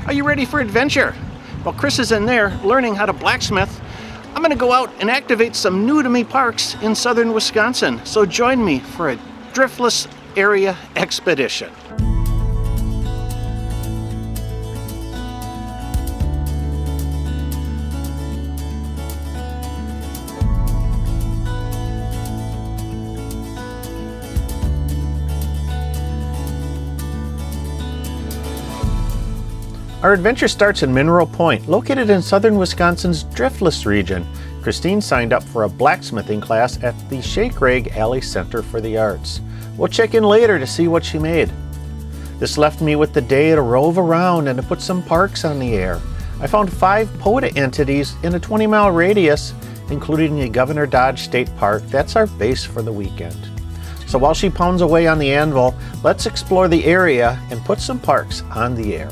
Are you ready for adventure? Well, Chris is in there learning how to blacksmith. I'm gonna go out and activate some new to me parks in southern Wisconsin. So join me for a Driftless area expedition. Our adventure starts in Mineral Point, located in southern Wisconsin's Driftless region. Christine signed up for a blacksmithing class at the Shake Rag Alley Center for the Arts. We'll check in later to see what she made. This left me with the day to rove around and to put some parks on the air. I found 5 POTA entities in a 20-mile radius, including the Governor Dodge State Park. That's our base for the weekend. So while she pounds away on the anvil, let's explore the area and put some parks on the air.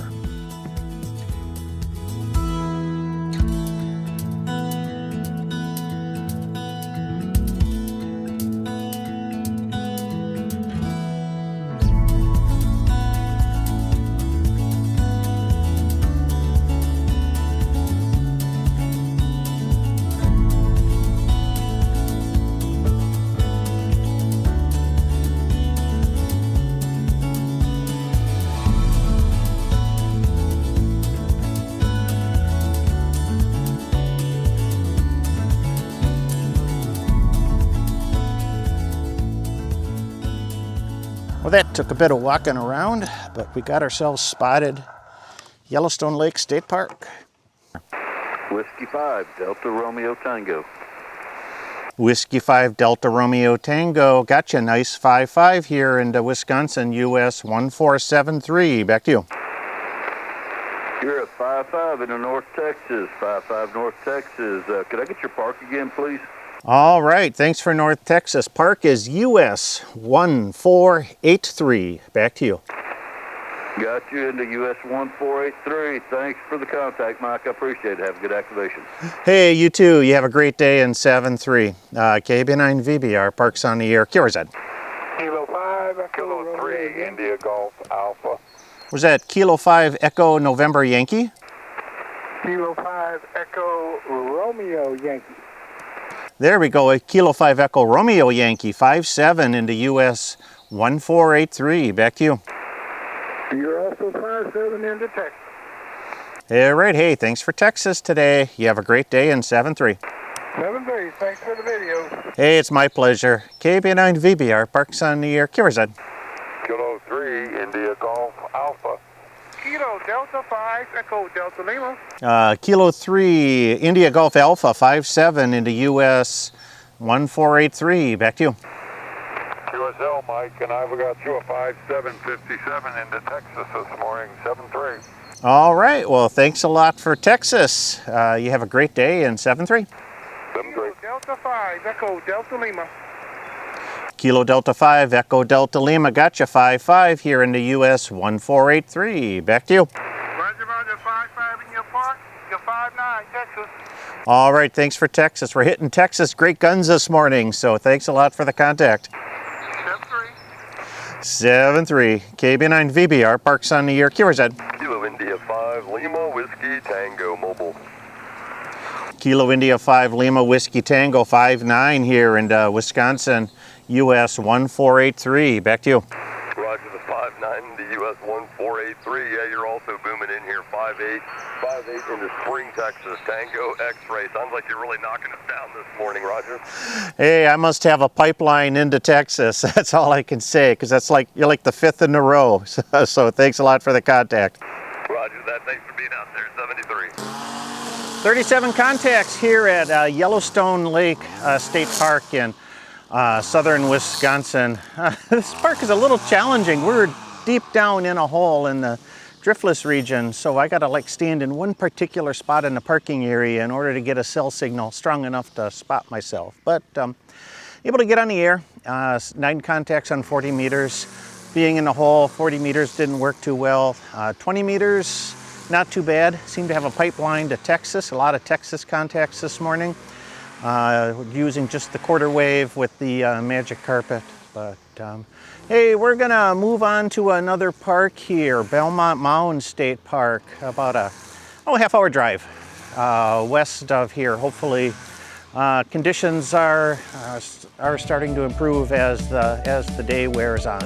Well, that took a bit of walking around, but we got ourselves spotted. Yellowstone Lake State Park. Whiskey 5, Delta Romeo Tango. Whiskey 5, Delta Romeo Tango. Gotcha, nice 5-5 here in Wisconsin, US 1473. Back to you. You're at 5-5 in North Texas, 5-5 North Texas. Could I get your park again, please? All right, thanks for North Texas. Park is US 1483. Back to you. Got you into US 1483. Thanks for the contact, Mike. I appreciate it. Have a good activation. Hey, you too. You have a great day in 7-3. KB9VBR, Parks on the Air. QRZ. Kilo 5, Kilo 3, India Golf Alpha. Was that Kilo 5 Echo November Yankee? Kilo 5 Echo Romeo Yankee. There we go, a Kilo 5 Echo Romeo Yankee, 5-7 into US 1483. Back to you. You're also 5-7 into Texas. All right, hey, thanks for Texas today. You have a great day in 7-3. 7-3, thanks for the video. Hey, it's my pleasure. KB9VBR, Parks on the Air, QRZ. Kilo 3, India Golf Alpha. Kilo Delta 5, Echo Delta Lima. Kilo 3, India Golf Alpha, 5-7 into US 1483. Back to you. QSL, Mike, and I've got you a 5-7-57 into Texas this morning, 7-3. All right, well, thanks a lot for Texas. You have a great day in 7-3. 7-3. Delta 5, Echo Delta Lima. Kilo Delta 5, Echo Delta Lima, gotcha, 5-5 here in the US 1483. Back to you. Roger, roger, 5-5 in your park, you're 5-9, Texas. All right, thanks for Texas. We're hitting Texas great guns this morning, so thanks a lot for the contact. 7-3, KB9VBR, Parks on the Air, QRZ. Kilo India 5, Lima Whiskey Tango Mobile. Kilo India 5, Lima Whiskey Tango, 5-9 here in Wisconsin, US 1483. Back to you. Roger, the 5-9, the US 1483. Yeah, you're also booming in here, 5-8 into Spring, Texas, Tango X-Ray. Sounds like you're really knocking us down this morning, Roger. Hey, I must have a pipeline into Texas. That's all I can say, because that's like, you're like the 5th in a row. So thanks a lot for the contact. Roger that. Thanks for being out there, 73. 37 contacts here at Yellowstone Lake State Park in southern Wisconsin. This park is a little challenging. We're deep down in a hole in the Driftless region, so I gotta like stand in one particular spot in the parking area in order to get a cell signal strong enough to spot myself. But able to get on the air, 9 contacts on 40 meters. Being in the hole, 40 meters didn't work too well. 20 meters, not too bad. Seemed to have a pipeline to Texas, a lot of Texas contacts this morning. Using just the quarter wave with the magic carpet. But hey, we're gonna move on to another park here, Belmont Mound State Park, about a half-hour drive west of here. Hopefully conditions are starting to improve as the day wears on.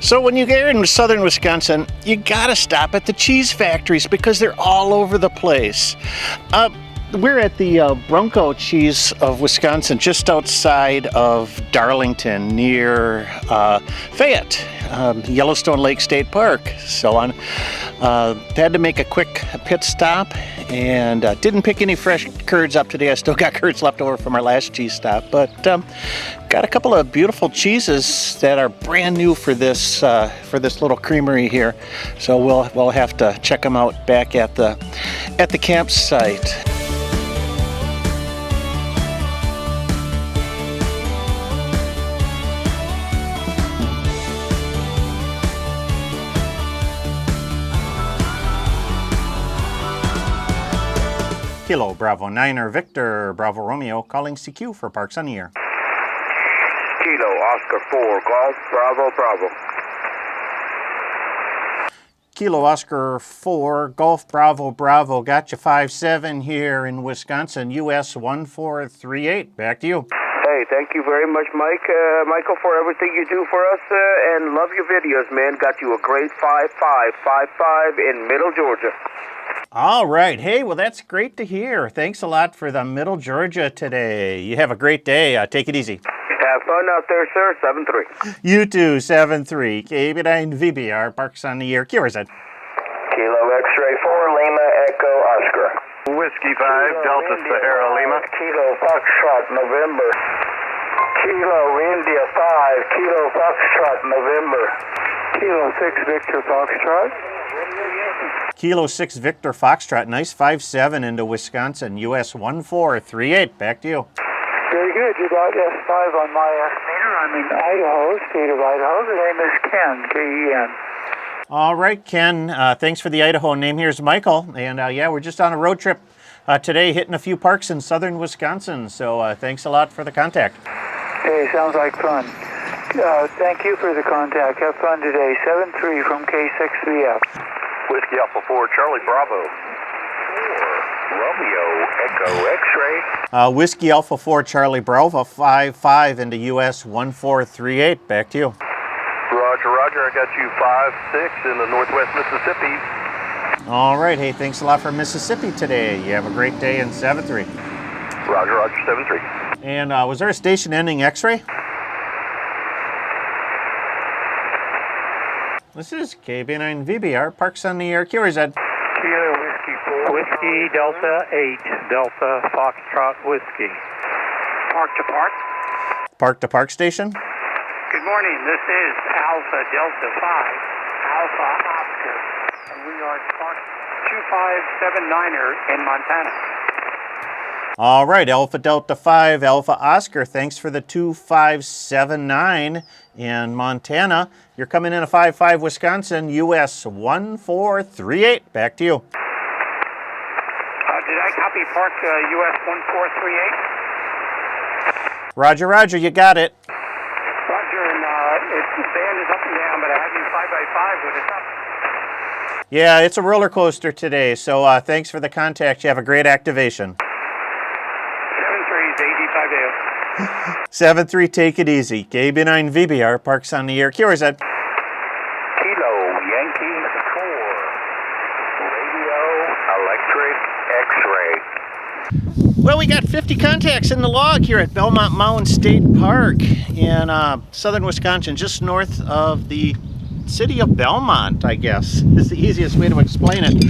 So when you get into southern Wisconsin, you gotta stop at the cheese factories because they're all over the place. We're at the Bronco Cheese of Wisconsin, just outside of Darlington, near Fayette, Yellowstone Lake State Park. So had to make a quick pit stop and didn't pick any fresh curds up today. I still got curds left over from our last cheese stop, but got a couple of beautiful cheeses that are brand new for this little creamery here. So we'll have to check them out back at the campsite. Kilo Bravo 9 Victor Bravo Romeo calling CQ for Parks on the Air. Kilo Oscar 4 Golf Bravo Bravo. Kilo Oscar 4 Golf Bravo Bravo, got you 5-7 here in Wisconsin, US 1438. Back to you. Hey, thank you very much, Michael, for everything you do for us, and love your videos, man. Got you a great 5555 in Middle Georgia. All right. Hey, well, that's great to hear. Thanks a lot for the Middle Georgia today. You have a great day. Take it easy. Have fun out there, sir. 7-3. You too, 7-3. KB9VBR Parks on the Air. QRZ. Kilo X-ray 4 Lima Echo Oscar. Whiskey 5 Delta Sierra Lima. Kilo Foxtrot November. Kilo India 5 Kilo Foxtrot November. Kilo 6 Victor Foxtrot. Kilo 6 Victor Foxtrot, nice 5-7 into Wisconsin, US 1438. Back to you. Very good. You got S5 on my estimator. I'm in Idaho, state of Idaho. The name is Ken, K-E-N. All right, Ken. Thanks for the Idaho name. Here's Michael. And yeah, we're just on a road trip today, hitting a few parks in southern Wisconsin. So thanks a lot for the contact. Hey, sounds like fun. Thank you for the contact. Have fun today. 7-3 from K6VF. Whiskey Alpha 4 Charlie Bravo. 4 Romeo Echo X-ray. Whiskey Alpha 4 Charlie Bravo 5-5 into US 1438. Back to you. Roger, Roger. I got you 5-6 in the northwest Mississippi. All right. Hey, thanks a lot for Mississippi today. You have a great day in 7-3. Roger, Roger. 7-3. And was there a station ending X-ray? This is KB9VBR Parks on the Air. QRZ. Kilo Whiskey 4. Whiskey Delta 8. Delta Foxtrot Whiskey. Park to Park. Park to Park station. Good morning. This is Alpha Delta 5. Alpha Oscar. And we are Park 2579er in Montana. All right, Alpha Delta 5, Alpha Oscar, thanks for the 2579 in Montana. You're coming in a 5-5 Wisconsin, US 1438. Back to you. Did I copy Park US 1438? Roger, Roger, you got it. Roger, and the band is up and down, but I have you 5x5 with it up. Yeah, it's a roller coaster today, so thanks for the contact. You have a great activation. 7-3, take it easy. KB9VBR Parks on the Air. QRZ. Kilo Yankee 4 Radio Electric X-ray. Well, we got 50 contacts in the log here at Belmont Mound State Park in southern Wisconsin, just north of the city of Belmont, I guess, is the easiest way to explain it.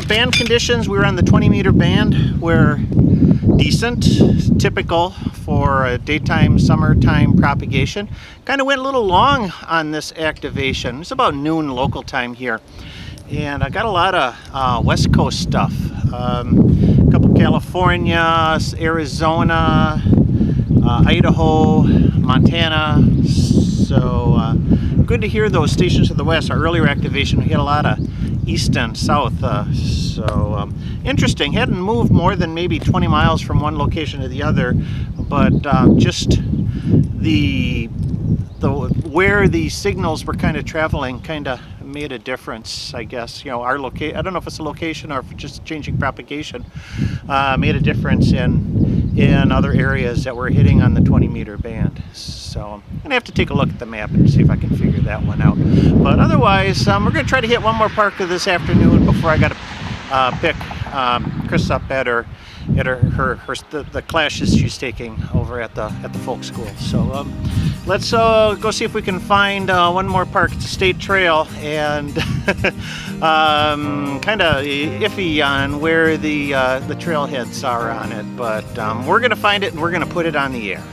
Band conditions, we were on the 20-meter band. We're decent, typical for daytime, summertime propagation. Kind of went a little long on this activation. It's about noon local time here. And I got a lot of West Coast stuff. A couple California, Arizona, Idaho, Montana. So good to hear those stations to the west. Our earlier activation, we had a lot of east and south. So interesting. Hadn't moved more than maybe 20 miles from one location to the other, but just the where the signals were kind of traveling kind of made a difference, I guess. You know, our I don't know if it's a location or if it's just changing propagation, made a difference in other areas that we're hitting on the 20-meter band. So I'm gonna have to take a look at the map and see if I can figure that one out. But otherwise, we're gonna try to hit one more park this afternoon before I gotta pick Chris up at the classes she's taking over at the folk school. So let's go see if we can find one more park. It's a state trail, and kind of iffy on where the trailheads are on it, but we're gonna find it and we're gonna put it on the air.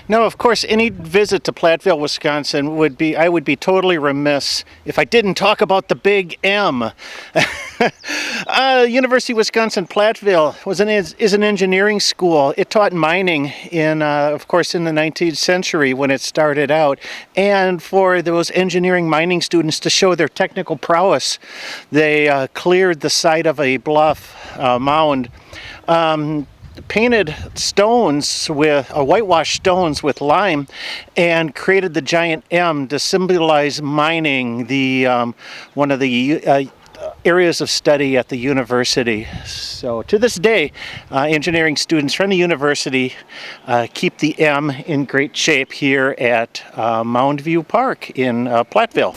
Now, of course, any visit to Platteville, Wisconsin I would be totally remiss if I didn't talk about the Big M. University of Wisconsin Platteville is an engineering school. It taught mining of course, in the 19th century when it started out. And for those engineering mining students to show their technical prowess, they cleared the side of a bluff mound. Painted stones whitewashed stones with lime, and created the giant M to symbolize mining, one of the areas of study at the university. So to this day, engineering students from the university keep the M in great shape here at Mound View Park in Platteville.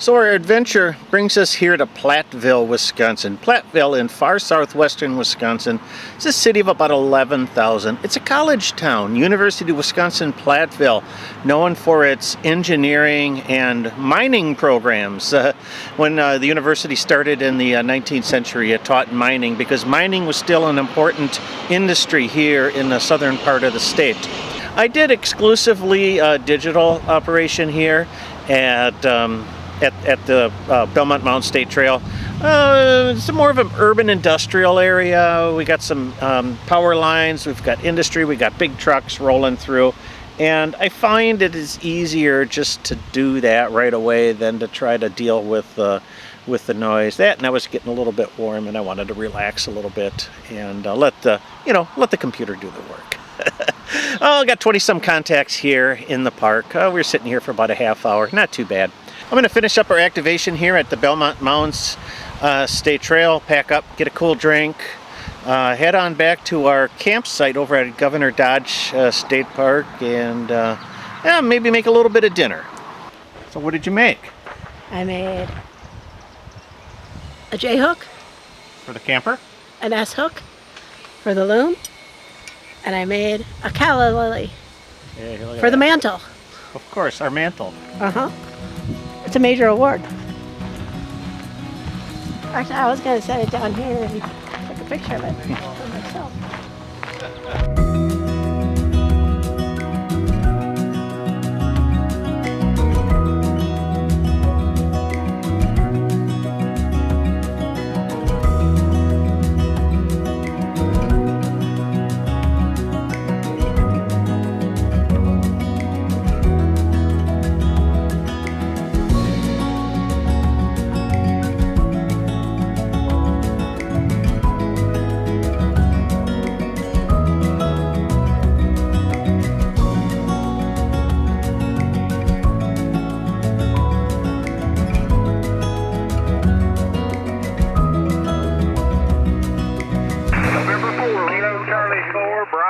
So our adventure brings us here to Platteville, Wisconsin. Platteville in far southwestern Wisconsin. It's a city of about 11,000. It's a college town, University of Wisconsin Platteville, known for its engineering and mining programs. When the university started in the 19th century, it taught mining because mining was still an important industry here in the southern part of the state. I did exclusively digital operation here at the Belmont Mound State Trail. It's more of an urban industrial area. We got some power lines, we've got industry, we got big trucks rolling through, and I find it is easier just to do that right away than to try to deal with the noise. And I was getting a little bit warm and I wanted to relax a little bit and let the computer do the work. I got 20-some contacts here in the park. We were sitting here for about a half hour, not too bad. I'm going to finish up our activation here at the Belmont Mounds State Trail, pack up, get a cool drink, head on back to our campsite over at Governor Dodge State Park, and maybe make a little bit of dinner. So what did you make? I made a J-hook. For the camper? An S-hook for the loom. And I made a calla lily for the mantle. Of course, our mantle. Uh-huh. It's a major award. Actually, I was going to set it down here and take a picture of it for myself.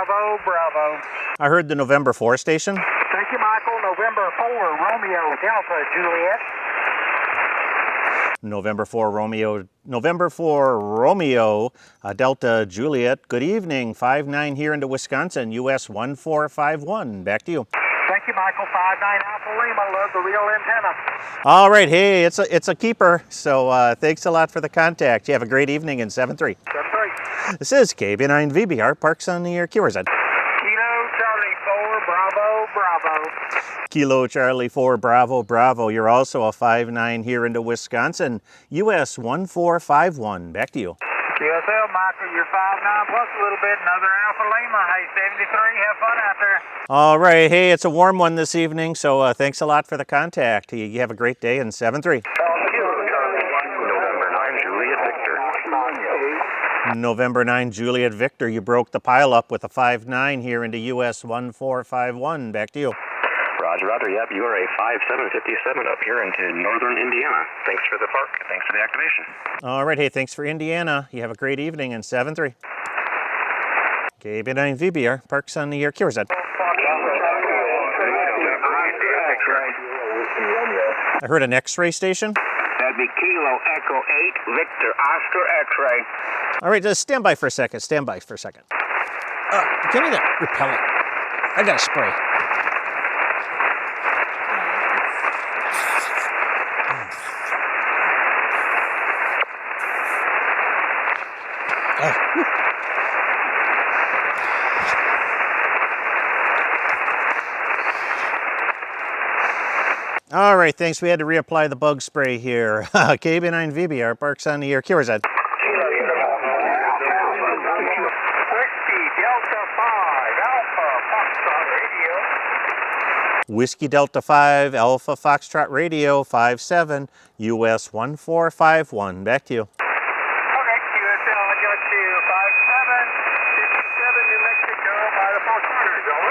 Bravo, Bravo. I heard the November 4 station. Thank you, Michael. November 4, Romeo, Delta, Juliet. November 4 Romeo, Delta Juliet. Good evening, 5-9 here into Wisconsin, US 1451. Back to you. Thank you, Michael. 5-9 Alpha Lima. Love the real antenna. All right, hey, it's a keeper. So thanks a lot for the contact. You have a great evening in 7-3. 7-3. This is KB9VBR, Parks on the Air, QRZ. Kilo Charlie 4, Bravo, Bravo. Kilo Charlie 4 Bravo Bravo. You're also a 5-9 here into Wisconsin, US 1451. Back to you. QSL, Michael, you're 5-9 plus a little bit. Another Alpha Lima. Hey, 73. Have fun out there. All right, hey, it's a warm one this evening, so thanks a lot for the contact. You have a great day in 7-3. November 9 Juliet Victor, you broke the pile up with a 5-9 here into US 1451. Back to you. Roger, Roger. Yep, you are a 5757 up here into northern Indiana. Thanks for the park. Thanks for the activation. All right, hey, thanks for Indiana. You have a great evening in 7-3. KB9VBR, Parks on the Air, QRZ. I heard an X-ray station. That'd be Kilo Echo 8, Victor Oscar X-ray. All right, just stand by for a second. Stand by for a second. Give me that repellent. I got a spray. All right, thanks. We had to reapply the bug spray here. KB9VBR, Parks on the Air, QRZ. Whiskey Delta 5 Alpha Foxtrot Radio 57 US 1451. Back to you. Okay, QSL, I got you 5757 New Mexico by the Four Corners, over.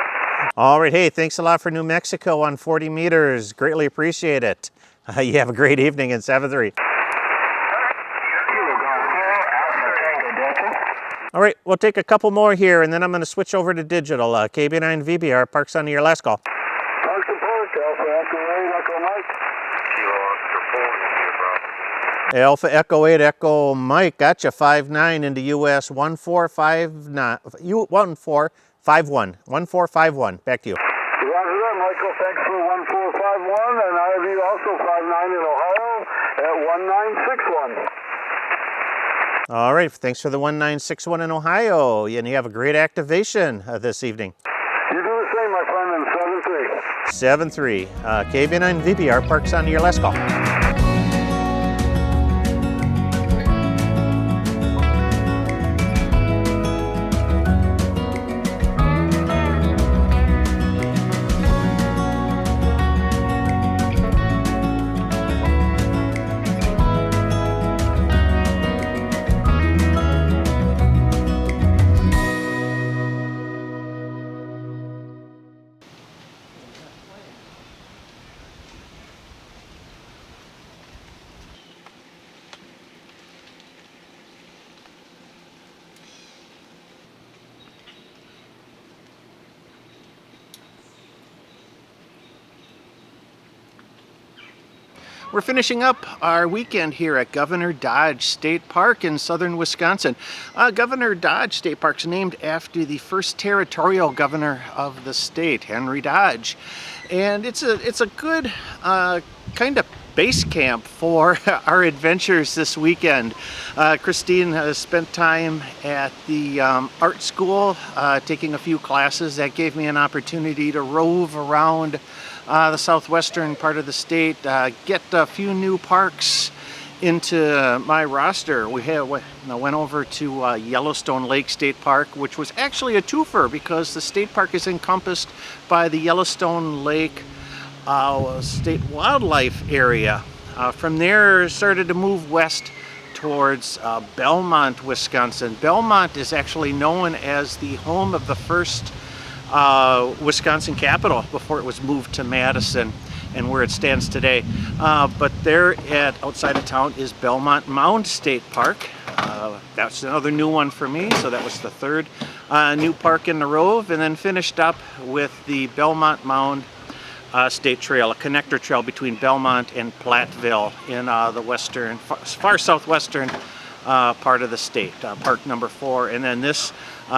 All right, hey, thanks a lot for New Mexico on 40 meters. Greatly appreciate it. You have a great evening in 7-3. All right, we'll take a couple more here, and then I'm going to switch over to digital. KB9VBR, Parks on the Air, last call. Alpha Echo 8 Echo Mike, gotcha, 5-9 into US 1451. 1451. Back to you. Roger that, Michael. Thanks for 1451, and I have you also 5-9 in Ohio at 1961. All right, thanks for the 1961 in Ohio, and you have a great activation this evening. You do the same, my friend, in 7-3. KB9VBR, Parks on your last call. We're finishing up our weekend here at Governor Dodge State Park in southern Wisconsin. Governor Dodge State Park is named after the first territorial governor of the state, Henry Dodge. And it's a good kind of base camp for our adventures this weekend. Christine has spent time at the art school taking a few classes. That gave me an opportunity to rove around the southwestern part of the state, get a few new parks into my roster. We went over to Yellowstone Lake State Park, which was actually a twofer because the state park is encompassed by the Yellowstone Lake State Wildlife Area. From there, started to move west towards Belmont, Wisconsin. Belmont is actually known as the home of the first Wisconsin Capitol before it was moved to Madison and where it stands today. But there outside of town is Belmont Mound State Park. That's another new one for me, so that was the third new park in the Rove, and then finished up with the Belmont Mound State Trail, a connector trail between Belmont and Platteville in the western, far southwestern part of the state, park number 4. And then this,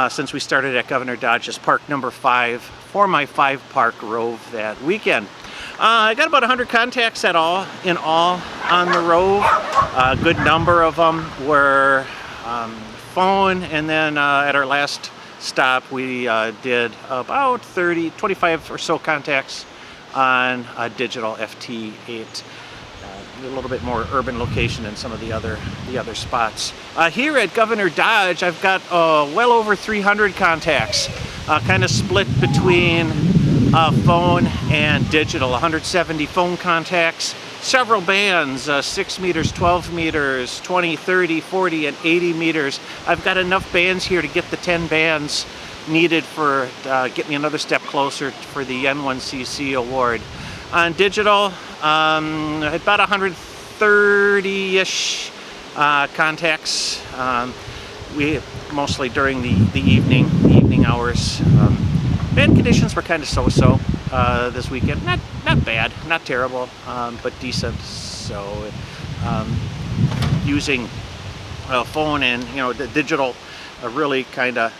since we started at Governor Dodge, is park number 5 for my 5-park Rove that weekend. I got about 100 contacts in all on the Rove. A good number of them were phone, and then at our last stop we did about 25 or so contacts on a digital FT8. A little bit more urban location than some of the other spots. Here at Governor Dodge, I've got well over 300 contacts, kind of split between phone and digital. 170 phone contacts, several bands, 6 meters, 12 meters, 20, 30, 40, and 80 meters. I've got enough bands here to get the 10 bands needed for get me another step closer for the N1CC award. On digital, about 130-ish contacts. We mostly during the evening hours. Band conditions were kind of so-so this weekend. Not bad, not terrible, but decent. So using phone and the digital really kind of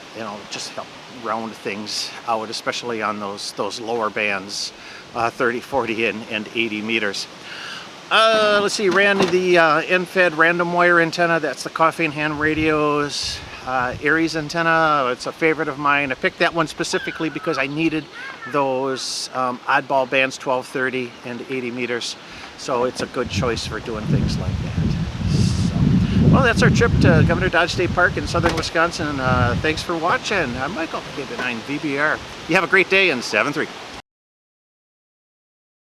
just help round things out, especially on those lower bands, 30, 40, and 80 meters. Let's see, ran the end-fed random wire antenna. That's the Coffee and Hand Radio's Aries antenna. It's a favorite of mine. I picked that one specifically because I needed those oddball bands, 12, 30, and 80 meters. So it's a good choice for doing things like that. Well, that's our trip to Governor Dodge State Park in southern Wisconsin. Thanks for watching. I'm Michael, KB9VBR. You have a great day, and 7-3.